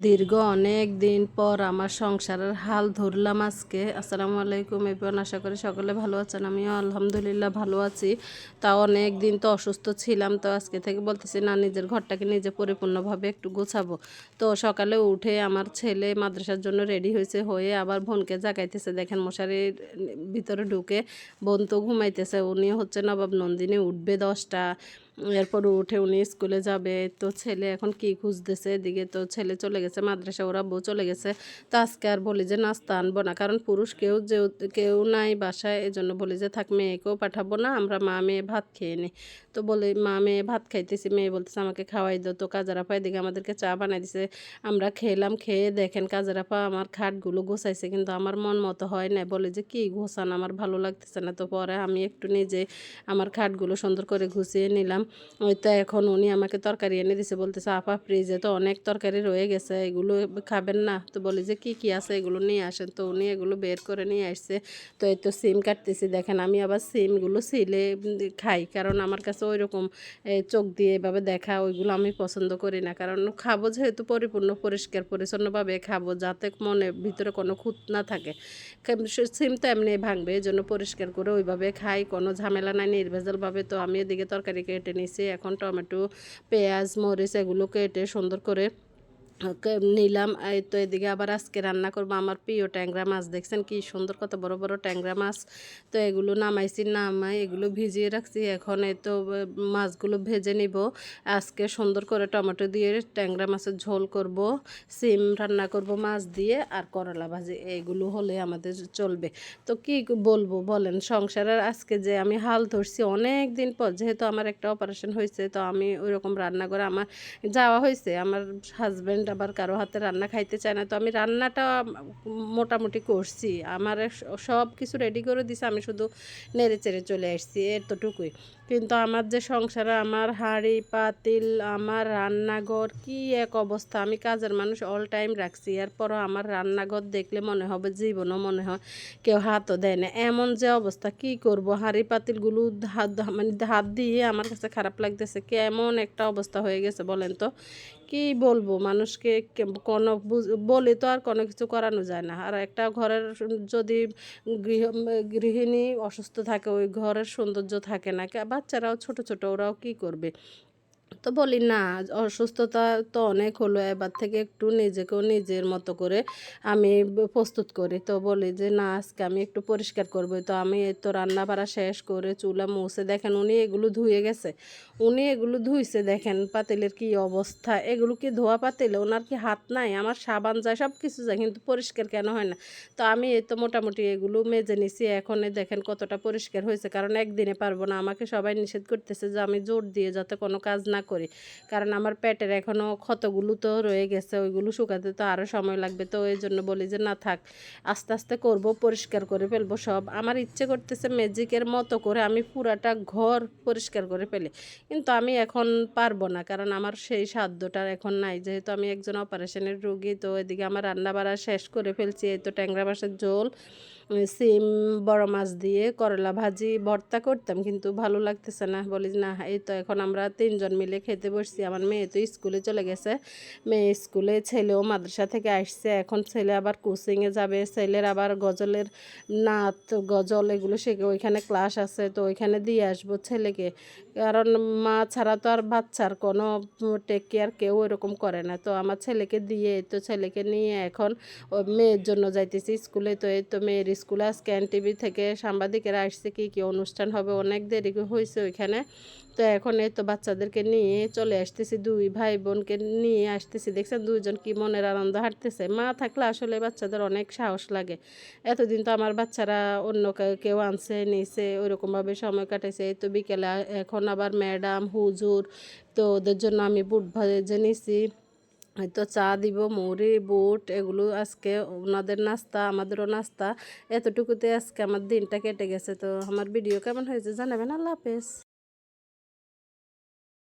দীর্ঘ অনেক দিন পর আমার সংসারের হাল ধরলাম আজকে। আসসালামু আলাইকুম এভরিওয়ান, আশা করি সকলে ভালো আছেন। আমিও আলহামদুলিল্লাহ ভালো আছি। তাও অনেক দিন তো অসুস্থ ছিলাম, তো আজকে থেকে বলতেছি না, নিজের ঘরটাকে নিজে পরিপূর্ণভাবে একটু গোছাবো। তো সকালে উঠে আমার ছেলে মাদ্রাসার জন্য রেডি হয়েছে, হয়ে আবার বোনকে জাগাইতেছে। দেখেন মশারির ভিতরে ঢুকে বোন তো ঘুমাইতেছে, উনি হচ্ছে নবাব নন্দিনী, উঠবে 10টা। এরপর উঠে উনি স্কুলে যাবে। তো ছেলে এখন কি খুঁজতেছে এদিকে, তো ছেলে চলে গেছে মাদ্রাসা, ওরা বউ চলে গেছে। তো আজকে আর বলি যে নাস্তা আনবো না, কারণ পুরুষ কেউ নাই বাসায়, এই জন্য বলি যে থাক, মেয়েকেও পাঠাবো না, আমরা মা মেয়ে ভাত খেয়ে নিই। তো বলি মা মেয়ে ভাত খাইতেছি, মেয়ে বলতেছে আমাকে খাওয়াই দাও। তো কাজের আপা এদিকে আমাদেরকে চা বানাই দিছে, আমরা খেলাম। খেয়ে দেখেন কাজের আপা আমার খাটগুলো গোছাইছে, কিন্তু আমার মন মতো হয় না। বলে যে কি গোছান, আমার ভালো লাগতেছে না। তো পরে আমি একটু নিজে আমার খাটগুলো সুন্দর করে গুছিয়ে নিলাম। ওই তো এখন উনি আমাকে তরকারি এনে দিছে, বলতেছে আপা ফ্রিজে তো অনেক তরকারি রয়ে গেছে, এগুলো খাবেন না? তো বলি যে কি কি আছে এগুলো নিয়ে আসেন। তো উনি এগুলো বের করে নিয়ে আসছে। তো এই তো সিম কাটতেছি, দেখেন আমি আবার সিমগুলো ছিলে খাই, কারণ আমার কাছে ওই রকম চোখ দিয়ে এভাবে দেখা ওইগুলো আমি পছন্দ করি না। কারণ খাবো যেহেতু পরিপূর্ণ পরিষ্কার পরিচ্ছন্নভাবে খাবো, যাতে মনে ভিতরে কোনো খুঁত না থাকে। সিম তো এমনি ভাঙবে, এই জন্য পরিষ্কার করে ওইভাবে খাই, কোনো ঝামেলা নাই, নির্ভেজালভাবে। তো আমি এদিকে তরকারি কেটে নিছি, এখন টমেটো পেঁয়াজ মরিচ এগুলো কেটে সুন্দর করে নিলাম। এই তো এদিকে আবার আজকে রান্না করবো আমার প্রিয় ট্যাংরা মাছ। দেখছেন কি সুন্দর, কত বড় বড় ট্যাংরা মাছ। তো এগুলো নামাইছি, নামাই এগুলো ভিজিয়ে রাখছি। এখন এই তো মাছগুলো ভেজে নিব। আজকে সুন্দর করে টমেটো দিয়ে ট্যাংরা মাছের ঝোল করব, সিম রান্না করব মাছ দিয়ে, আর করলা ভাজি, এগুলো হলে আমাদের চলবে। তো কি বলবো বলেন, সংসারের আজকে যে আমি হাল ধরছি অনেক দিন পর, যেহেতু আমার একটা অপারেশন হয়েছে, তো আমি ওই রকম রান্না করে আমার যাওয়া হয়েছে। আমার হাজব্যান্ড আবার কারো হাতে রান্না খাইতে চায় না, তো আমি রান্নাটা মোটামুটি করছি। আমার সব কিছু রেডি করে দিছে, আমি শুধু নেড়ে চেড়ে চলে আসছি, এতটুকুই। কিন্তু আমার যে সংসারে আমার হাঁড়ি পাতিল, আমার রান্নাঘর কি এক অবস্থা। আমি কাজের মানুষ অল টাইম রাখছি, এরপরও আমার রান্নাঘর দেখলে মনে হবে জীবনও মনে হয় কেউ হাতও দেয় না, এমন যে অবস্থা। কি করব, হাঁড়ি পাতিলগুলো মানে হাত দিয়ে আমার কাছে খারাপ লাগতেছে, কেমন একটা অবস্থা হয়ে গেছে বলেন তো। কি বলবো মানুষকে, কোনো বলি তো আর কোনো কিছু করানো যায় না। আর একটা ঘরের যদি গৃহ গৃহিণী অসুস্থ থাকে, ওই ঘরের সৌন্দর্য থাকে না। বাচ্চারাও ছোট ছোট, ওরাও কি করবে? তো বলি না, অসুস্থতা তো অনেক হলো, এবার থেকে একটু নিজেকেও নিজের মতো করে আমি প্রস্তুত করি। তো বলি যে না, আজকে আমি একটু পরিষ্কার করবো। তো আমি এই তো রান্না বাড়া শেষ করে চুলা মুছে, দেখেন উনি এগুলো ধুয়ে গেছে, উনি এগুলো ধুইছে। দেখেন পাতিলের কি অবস্থা, এগুলো কি ধোয়া পাতিল? ওনার কি হাত নাই? আমার সাবান যায়, সব কিছু যায়, কিন্তু পরিষ্কার কেন হয় না? তো আমি এই তো মোটামুটি এগুলো মেজে নিছি। এখন দেখেন কতটা পরিষ্কার হয়েছে, কারণ একদিনে পারবো না, আমাকে সবাই নিষেধ করতেছে যে আমি জোর দিয়ে যাতে কোনো কাজ না করি, কারণ আমার পেটের এখনও ক্ষতগুলো তো রয়ে গেছে, ওইগুলো শুকাতে তো আরও সময় লাগবে। তো এই জন্য বলি যে না থাক, আস্তে আস্তে করব, পরিষ্কার করে ফেলবো সব। আমার ইচ্ছে করতেছে ম্যাজিকের মতো করে আমি পুরাটা ঘর পরিষ্কার করে ফেলি, কিন্তু আমি এখন পারবো না, কারণ আমার সেই সাধ্যটা এখন নাই, যেহেতু আমি একজন অপারেশনের রোগী। তো এদিকে আমার রান্না বাড়া শেষ করে ফেলছি। এই তো ট্যাংরা মাছের ঝোল, সিম বড় মাছ দিয়ে করলা ভাজি, ভর্তা করতাম, কিন্তু ভালো লাগতেছে না। বলি না, এই তো এখন আমরা 3জন মিলে খেতে বসছি। আমার মেয়ে তো স্কুলে চলে গেছে, মেয়ে স্কুলে, ছেলেও মাদ্রাসা থেকে আসছে। এখন ছেলে আবার কোচিংয়ে যাবে, ছেলের আবার গজলের নাচ গজল এগুলো শেখে, ওইখানে ক্লাস আছে, তো ওইখানে দিয়ে আসবো ছেলেকে। কারণ মা ছাড়া তো আর বাচ্চার কোনো টেক কেয়ার কেউ এরকম করে না। তো আমার ছেলেকে দিয়ে, তো ছেলেকে নিয়ে এখন ও মেয়ের জন্য যাইতেছি স্কুলে। তো এই তো মেয়ের স্কুলে আজকে এনটিভি থেকে সাংবাদিকেরা আসছে, কি কি অনুষ্ঠান হবে, অনেক দেরি হয়েছে ওইখানে। তো এখন এই তো বাচ্চাদেরকে নিয়ে চলে আসতেছি, দুই ভাই বোনকে নিয়ে আসতেছি। দেখছেন দুইজন কি মনের আনন্দ হাঁটতেছে। মা থাকলে আসলে বাচ্চাদের অনেক সাহস লাগে। এতদিন তো আমার বাচ্চারা অন্য কেউ আনছে নিছে, ওইরকমভাবে সময় কাটাইছে। এই তো বিকেলে এখন আবার ম্যাডাম হুজুর, তো ওদের জন্য আমি বুট ভেজে নিছি। হয়তো চা দিব, মুড়ি বুট, এগুলো আজকে ওনাদের নাস্তা, আমাদেরও নাস্তা। এতটুকুতে আজকে আমার দিনটা কেটে গেছে। তো আমার ভিডিও কেমন হয়েছে জানাবেন। আল্লাহ হাফেজ।